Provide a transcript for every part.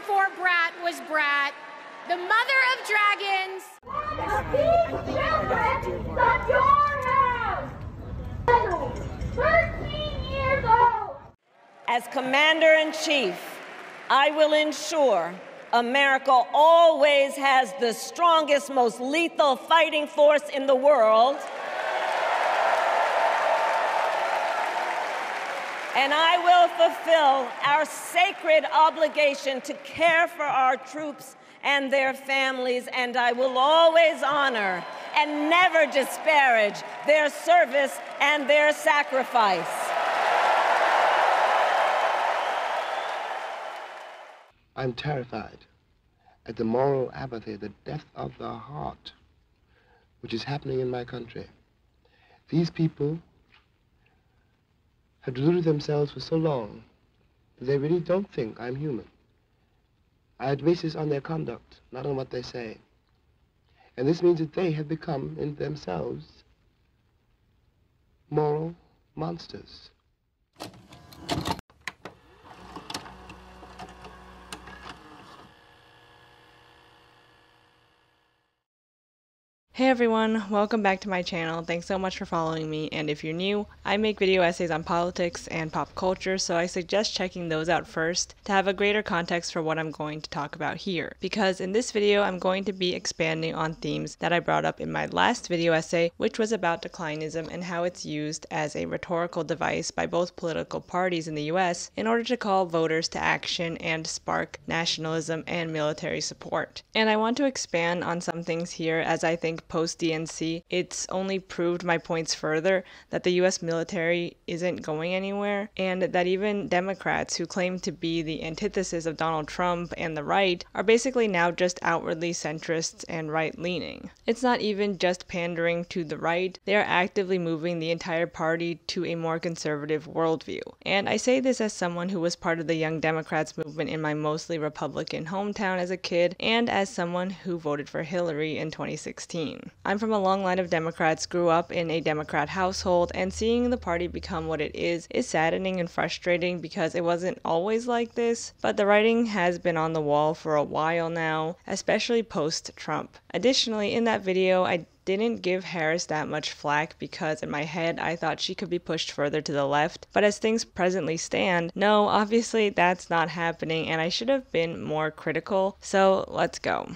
before Brat was Brat, the mother of dragons. These children at your house, 13 years old. As Commander-in-Chief, I will ensure America always has the strongest, most lethal fighting force in the world. And I will fulfill our sacred obligation to care for our troops and their families, and I will always honor and never disparage their service and their sacrifice. I'm terrified at the moral apathy, the death of the heart, which is happening in my country. These people have deluded themselves for so long that they really don't think I'm human. I base this on their conduct, not on what they say. And this means that they have become, in themselves, moral monsters. Hey everyone, welcome back to my channel. Thanks so much for following me, and if you're new, I make video essays on politics and pop culture, so I suggest checking those out first to have a greater context for what I'm going to talk about here. Because in this video, I'm going to be expanding on themes that I brought up in my last video essay, which was about declinism and how it's used as a rhetorical device by both political parties in the US in order to call voters to action and spark nationalism and military support. And I want to expand on some things here, as I think post-DNC, it's only proved my points further that the US military isn't going anywhere, and that even Democrats who claim to be the antithesis of Donald Trump and the right are basically now just outwardly centrists and right-leaning. It's not even just pandering to the right, they are actively moving the entire party to a more conservative worldview. And I say this as someone who was part of the Young Democrats movement in my mostly Republican hometown as a kid, and as someone who voted for Hillary in 2016. I'm from a long line of Democrats, grew up in a Democrat household, and seeing the party become what it is saddening and frustrating because it wasn't always like this, but the writing has been on the wall for a while now, especially post-Trump. Additionally, in that video, I didn't give Harris that much flack because in my head I thought she could be pushed further to the left, but as things presently stand, no, obviously that's not happening and I should have been more critical, so let's go.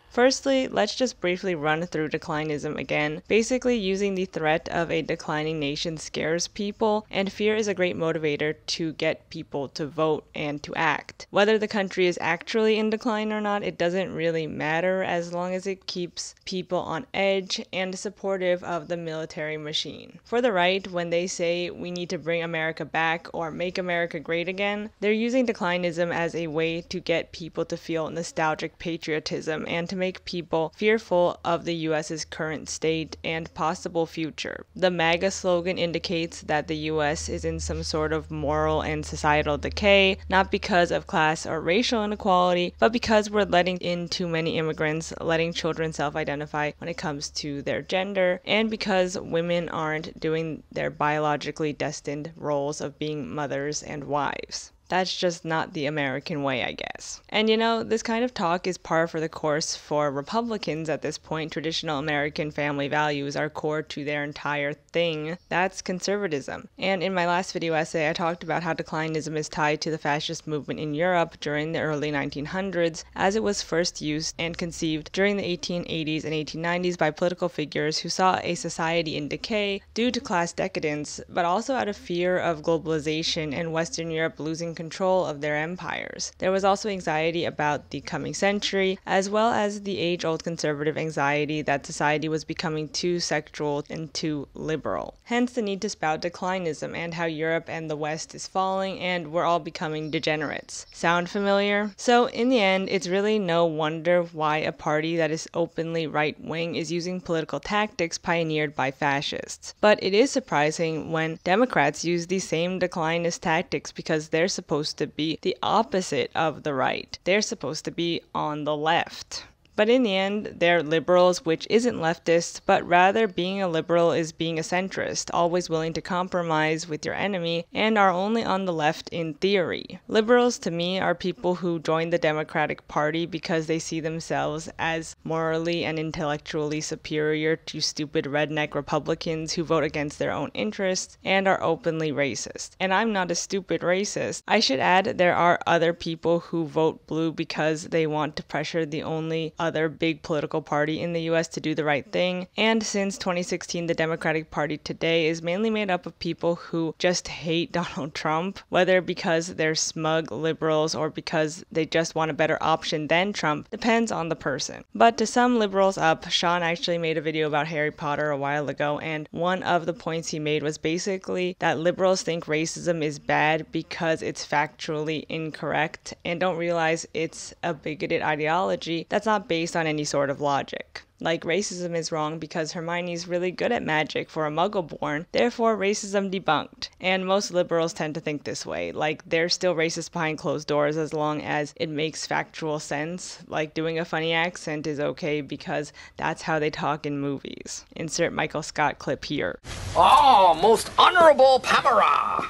Firstly, let's just briefly run through declinism again. Basically, using the threat of a declining nation scares people, and fear is a great motivator to get people to vote and to act. Whether the country is actually in decline or not, it doesn't really matter as long as it keeps people on edge and supportive of the military machine. For the right, when they say we need to bring America back or make America great again, they're using declinism as a way to get people to feel nostalgic patriotism and to make people fearful of the US's current state and possible future. The MAGA slogan indicates that the US is in some sort of moral and societal decay, not because of class or racial inequality, but because we're letting in too many immigrants, letting children self-identify when it comes to their gender, and because women aren't doing their biologically destined roles of being mothers and wives. That's just not the American way, I guess. And you know, this kind of talk is par for the course for Republicans at this point. Traditional American family values are core to their entire thing. That's conservatism. And in my last video essay, I talked about how declinism is tied to the fascist movement in Europe during the early 1900s, as it was first used and conceived during the 1880s and 1890s by political figures who saw a society in decay due to class decadence, but also out of fear of globalization and Western Europe losing control of their empires. There was also anxiety about the coming century, as well as the age-old conservative anxiety that society was becoming too sexual and too liberal. Hence the need to spout declinism and how Europe and the West is falling and we're all becoming degenerates. Sound familiar? So in the end, it's really no wonder why a party that is openly right-wing is using political tactics pioneered by fascists. But it is surprising when Democrats use these same declinist tactics because they're supposed to be the opposite of the right. They're supposed to be on the left. But in the end, they're liberals, which isn't leftist, but rather being a liberal is being a centrist, always willing to compromise with your enemy, and are only on the left in theory. Liberals, to me, are people who join the Democratic Party because they see themselves as morally and intellectually superior to stupid redneck Republicans who vote against their own interests and are openly racist. And I'm not a stupid racist. I should add there are other people who vote blue because they want to pressure the only other big political party in the US to do the right thing. And since 2016, the Democratic Party today is mainly made up of people who just hate Donald Trump, whether because they're smug liberals or because they just want a better option than Trump, depends on the person. But to sum liberals up, Sean actually made a video about Harry Potter a while ago, and one of the points he made was basically that liberals think racism is bad because it's factually incorrect and don't realize it's a bigoted ideology that's not based on any sort of logic. Like, racism is wrong because Hermione's really good at magic for a muggle-born, therefore racism debunked. And most liberals tend to think this way, like they're still racist behind closed doors as long as it makes factual sense, like doing a funny accent is okay because that's how they talk in movies. Insert Michael Scott clip here. Oh, most honorable Pamela!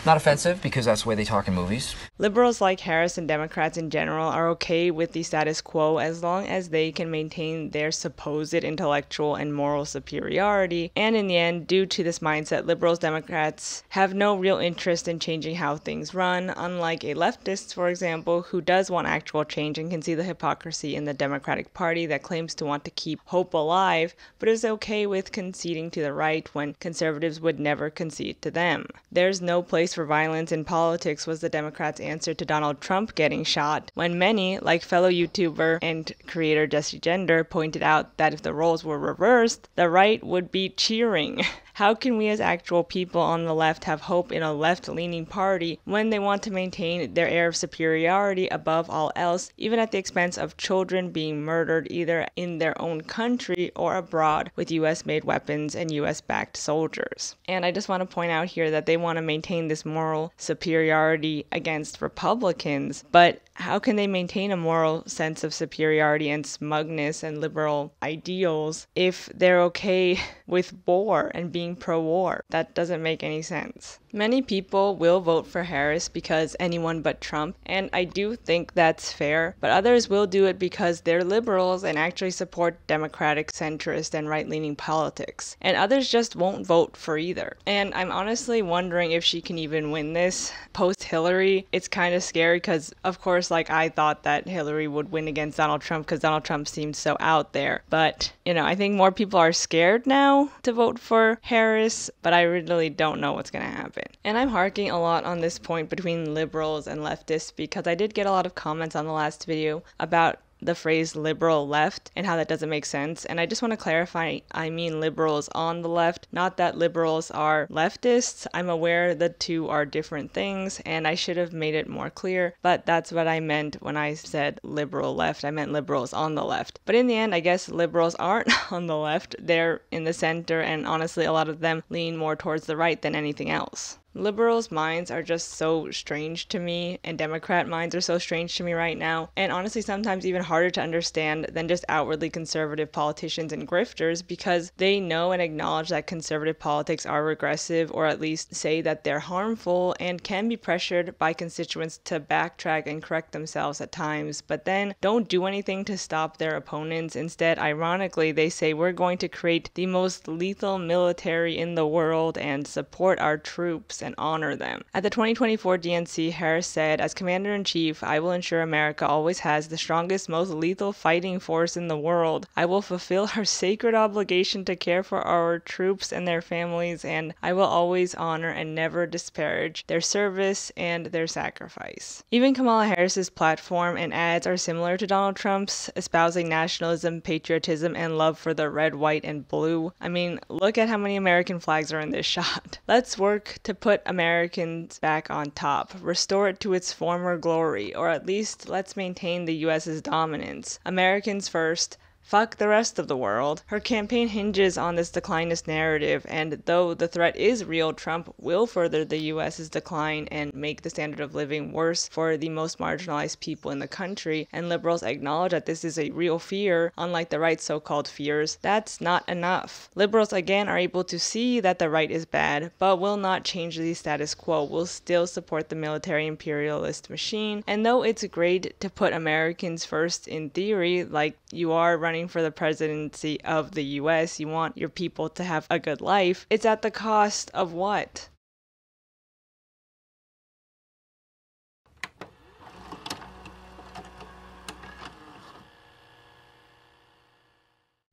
Not offensive, because that's the way they talk in movies. Liberals like Harris and Democrats in general are okay with the status quo as long as they can maintain their supposed intellectual and moral superiority, and in the end, due to this mindset, liberals, Democrats have no real interest in changing how things run, unlike a leftist, for example, who does want actual change and can see the hypocrisy in the Democratic Party that claims to want to keep hope alive, but is okay with conceding to the right when conservatives would never concede to them. There's no place for violence in politics was the Democrats' answer to Donald Trump getting shot, when many, like fellow YouTuber and creator Jesse Gender, pointed out that if the roles were reversed, the right would be cheering. How can we as actual people on the left have hope in a left-leaning party when they want to maintain their air of superiority above all else, even at the expense of children being murdered either in their own country or abroad with US-made weapons and US-backed soldiers? And I just want to point out here that they want to maintain this moral superiority against Republicans, but how can they maintain a moral sense of superiority and smugness and liberal ideals if they're okay with war and being pro-war? That doesn't make any sense. Many people will vote for Harris because anyone but Trump, and I do think that's fair, but others will do it because they're liberals and actually support democratic, centrist, and right-leaning politics. And others just won't vote for either. And I'm honestly wondering if she can even win this. Post-Hillary, it's kind of scary because, of course, like I thought that Hillary would win against Donald Trump because Donald Trump seemed so out there. But, I think more people are scared now to vote for Harris, but I really don't know what's going to happen. And I'm harking a lot on this point between liberals and leftists because I did get a lot of comments on the last video about the phrase liberal left and how that doesn't make sense. And I just want to clarify, I mean liberals on the left, not that liberals are leftists. I'm aware the two are different things and I should have made it more clear, but that's what I meant when I said liberal left. I meant liberals on the left. But in the end, I guess liberals aren't on the left. They're in the center, and honestly, a lot of them lean more towards the right than anything else. Liberals' minds are just so strange to me, and Democrat minds are so strange to me right now, and honestly sometimes even harder to understand than just outwardly conservative politicians and grifters, because they know and acknowledge that conservative politics are regressive, or at least say that they're harmful and can be pressured by constituents to backtrack and correct themselves at times, but then don't do anything to stop their opponents. Instead, ironically, they say we're going to create the most lethal military in the world and support our troops and honor them. At the 2024 DNC, Harris said, "As Commander-in-Chief, I will ensure America always has the strongest, most lethal fighting force in the world. I will fulfill our sacred obligation to care for our troops and their families, and I will always honor and never disparage their service and their sacrifice." Even Kamala Harris's platform and ads are similar to Donald Trump's, espousing nationalism, patriotism, and love for the red, white, and blue. I mean, look at how many American flags are in this shot. Let's work to put Americans back on top, restore it to its former glory, or at least let's maintain the US's dominance. Americans first, fuck the rest of the world. Her campaign hinges on this declinist narrative, and though the threat is real, Trump will further the US's decline and make the standard of living worse for the most marginalized people in the country, and liberals acknowledge that this is a real fear, unlike the right's so-called fears. That's not enough. Liberals again are able to see that the right is bad, but will not change the status quo, will still support the military imperialist machine, and though it's great to put Americans first in theory, like you are running for the presidency of the US, you want your people to have a good life, it's at the cost of what?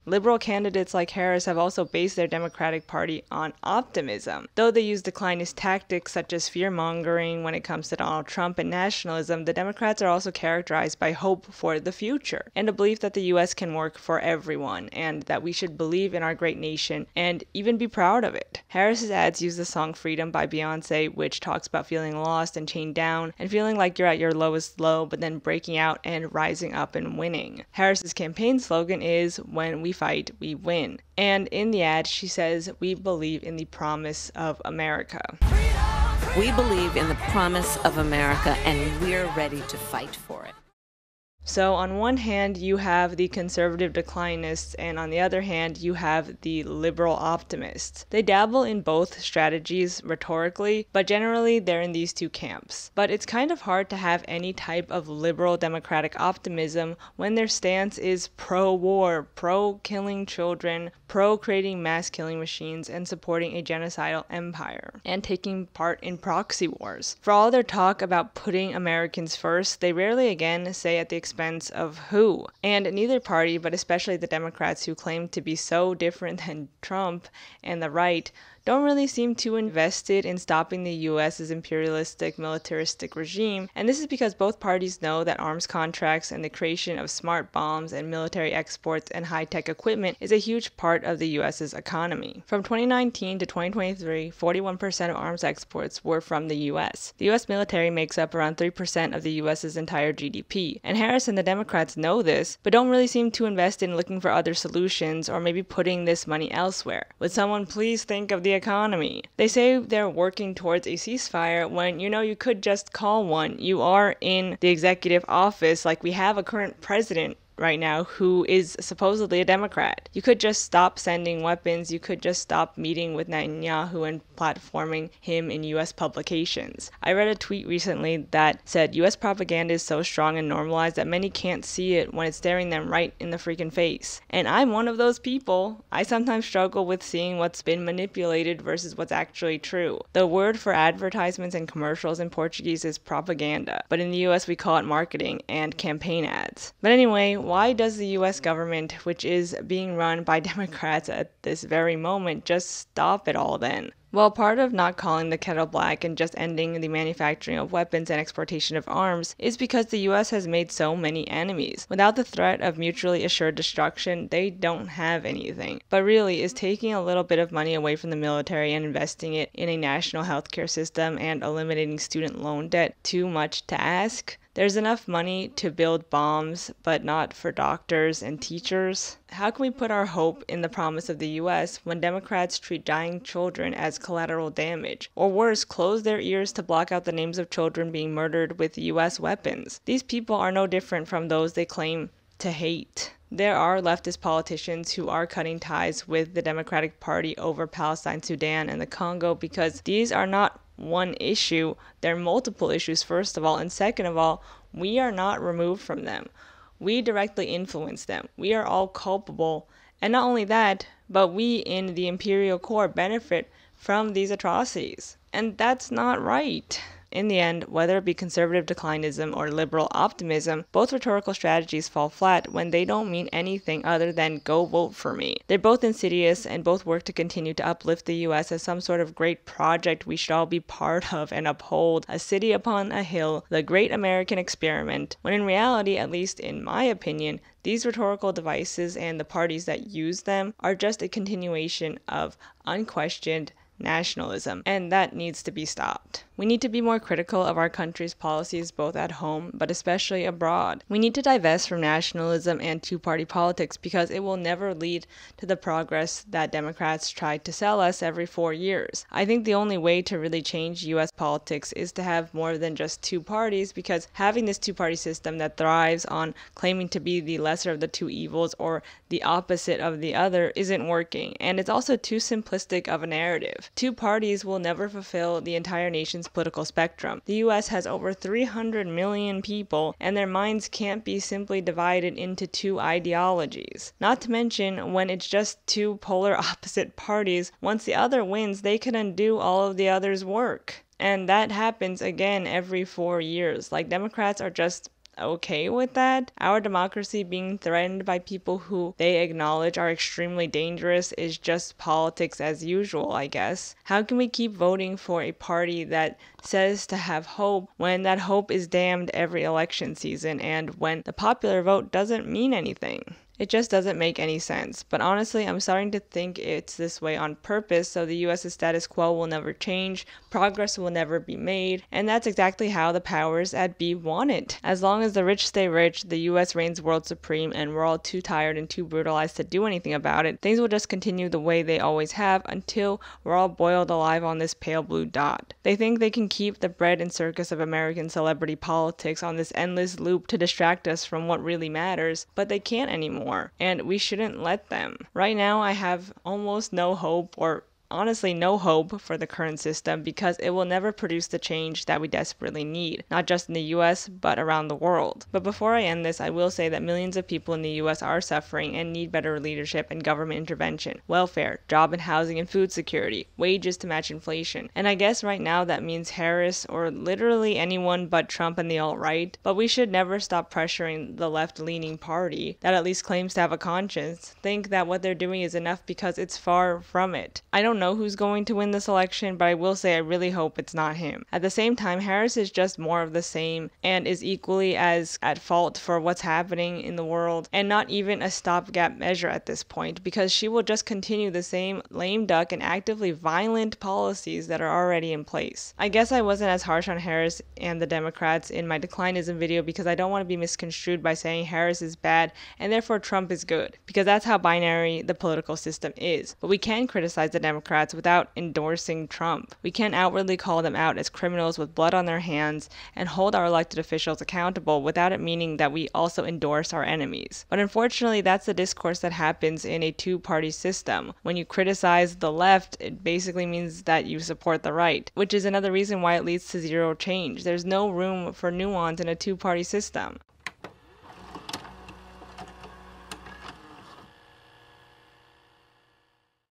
Liberal candidates like Harris have also based their Democratic Party on optimism. Though they use declinist tactics such as fear-mongering when it comes to Donald Trump and nationalism, the Democrats are also characterized by hope for the future and a belief that the US can work for everyone and that we should believe in our great nation and even be proud of it. Harris's ads use the song Freedom by Beyonce, which talks about feeling lost and chained down and feeling like you're at your lowest low, but then breaking out and rising up and winning. Harris's campaign slogan is, "When we fight, we win." And in the ad, she says, "We believe in the promise of America." We believe in the promise of America, and we're ready to fight for it. So on one hand, you have the conservative declinists, and on the other hand, you have the liberal optimists. They dabble in both strategies rhetorically, but generally they're in these two camps. But it's kind of hard to have any type of liberal democratic optimism when their stance is pro-war, pro-killing children, pro-creating mass killing machines, and supporting a genocidal empire, and taking part in proxy wars. For all their talk about putting Americans first, they rarely again say at the expense of who. And neither party, but especially the Democrats who claim to be so different than Trump and the right, don't really seem too invested in stopping the US's imperialistic, militaristic regime, and this is because both parties know that arms contracts and the creation of smart bombs and military exports and high-tech equipment is a huge part of the US's economy. From 2019 to 2023, 41% of arms exports were from the US. The US military makes up around 3% of the US's entire GDP, and Harris and the Democrats know this, but don't really seem to invest in looking for other solutions or maybe putting this money elsewhere. Would someone please think of the economy? They say they're working towards a ceasefire when, you could just call one. You are in the executive office, like we have a current president right now who is supposedly a Democrat. You could just stop sending weapons. You could just stop meeting with Netanyahu and platforming him in US publications. I read a tweet recently that said US propaganda is so strong and normalized that many can't see it when it's staring them right in the freaking face. And I'm one of those people. I sometimes struggle with seeing what's been manipulated versus what's actually true. The word for advertisements and commercials in Portuguese is propaganda, but in the US we call it marketing and campaign ads. But anyway, why does the US government, which is being run by Democrats at this very moment, just stop it all then? Well, part of not calling the kettle black and just ending the manufacturing of weapons and exportation of arms is because the US has made so many enemies. Without the threat of mutually assured destruction, they don't have anything. But really, is taking a little bit of money away from the military and investing it in a national healthcare system and eliminating student loan debt too much to ask? There's enough money to build bombs, but not for doctors and teachers. How can we put our hope in the promise of the US when Democrats treat dying children as collateral damage? Or worse, close their ears to block out the names of children being murdered with US weapons? These people are no different from those they claim to hate. There are leftist politicians who are cutting ties with the Democratic Party over Palestine, Sudan, and the Congo because these are not one issue. They're multiple issues, first of all, and second of all, we are not removed from them. We directly influence them. We are all culpable, and not only that, but we in the imperial core benefit from these atrocities, and that's not right. In the end, whether it be conservative declinism or liberal optimism, both rhetorical strategies fall flat when they don't mean anything other than go vote for me. They're both insidious and both work to continue to uplift the US as some sort of great project we should all be part of and uphold, a city upon a hill, the great American experiment, when in reality, at least in my opinion, these rhetorical devices and the parties that use them are just a continuation of unquestioned nationalism, and that needs to be stopped. We need to be more critical of our country's policies both at home, but especially abroad. We need to divest from nationalism and two-party politics because it will never lead to the progress that Democrats tried to sell us every 4 years. I think the only way to really change US politics is to have more than just two parties, because having this two-party system that thrives on claiming to be the lesser of the two evils or the opposite of the other isn't working, and it's also too simplistic of a narrative. Two parties will never fulfill the entire nation's political spectrum. The US has over 300 million people, and their minds can't be simply divided into two ideologies. Not to mention, when it's just two polar opposite parties, once the other wins, they can undo all of the other's work. And that happens again every 4 years. Like, Democrats are just okay with that. Our democracy being threatened by people who they acknowledge are extremely dangerous is just politics as usual, I guess. How can we keep voting for a party that says to have hope when that hope is damned every election season and when the popular vote doesn't mean anything? It just doesn't make any sense. But honestly, I'm starting to think it's this way on purpose, so the US's status quo will never change, progress will never be made, and that's exactly how the powers at be want it. As long as the rich stay rich, the US reigns world supreme, and we're all too tired and too brutalized to do anything about it, things will just continue the way they always have until we're all boiled alive on this pale blue dot. They think they can keep the bread and circus of American celebrity politics on this endless loop to distract us from what really matters, but they can't anymore. And we shouldn't let them. Right now, I have almost no hope, or honestly no hope, for the current system because it will never produce the change that we desperately need, not just in the US, but around the world. But before I end this, I will say that millions of people in the US are suffering and need better leadership and government intervention, welfare, job and housing and food security, wages to match inflation. And I guess right now that means Harris or literally anyone but Trump and the alt-right, but we should never stop pressuring the left-leaning party that at least claims to have a conscience think that what they're doing is enough, because it's far from it. I don't know who's going to win this election, but I will say I really hope it's not him. At the same time, Harris is just more of the same and is equally as at fault for what's happening in the world, and not even a stopgap measure at this point, because she will just continue the same lame duck and actively violent policies that are already in place. I guess I wasn't as harsh on Harris and the Democrats in my Declinism video because I don't want to be misconstrued by saying Harris is bad and therefore Trump is good, because that's how binary the political system is. But we can criticize the Democrats without endorsing Trump. We can't outwardly call them out as criminals with blood on their hands and hold our elected officials accountable without it meaning that we also endorse our enemies. But unfortunately, that's the discourse that happens in a two-party system. When you criticize the left, it basically means that you support the right, which is another reason why it leads to zero change. There's no room for nuance in a two-party system.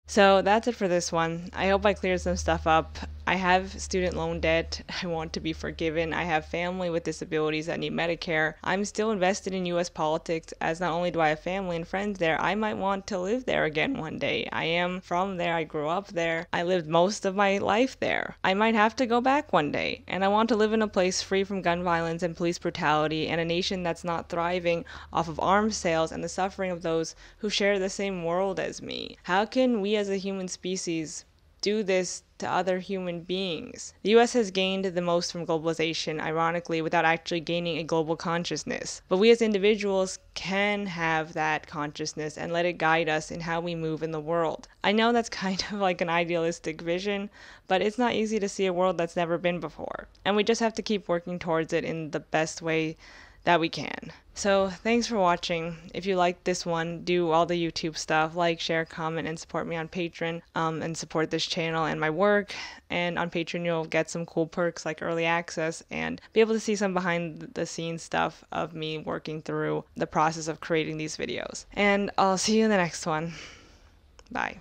So that's it for this one. I hope I cleared some stuff up. I have student loan debt. I want to be forgiven. I have family with disabilities that need Medicare. I'm still invested in US politics, as not only do I have family and friends there, I might want to live there again one day. I am from there. I grew up there. I lived most of my life there. I might have to go back one day. And I want to live in a place free from gun violence and police brutality, and a nation that's not thriving off of arms sales and the suffering of those who share the same world as me. How can we as a human species do this to other human beings? The US has gained the most from globalization, ironically, without actually gaining a global consciousness. But we as individuals can have that consciousness and let it guide us in how we move in the world. I know that's kind of like an idealistic vision, but it's not easy to see a world that's never been before. And we just have to keep working towards it in the best way that we can. So thanks for watching. If you liked this one, do all the YouTube stuff, like, share, comment, and support me on Patreon, and support this channel and my work. And on Patreon you'll get some cool perks like early access and be able to see some behind the scenes stuff of me working through the process of creating these videos. And I'll see you in the next one. Bye.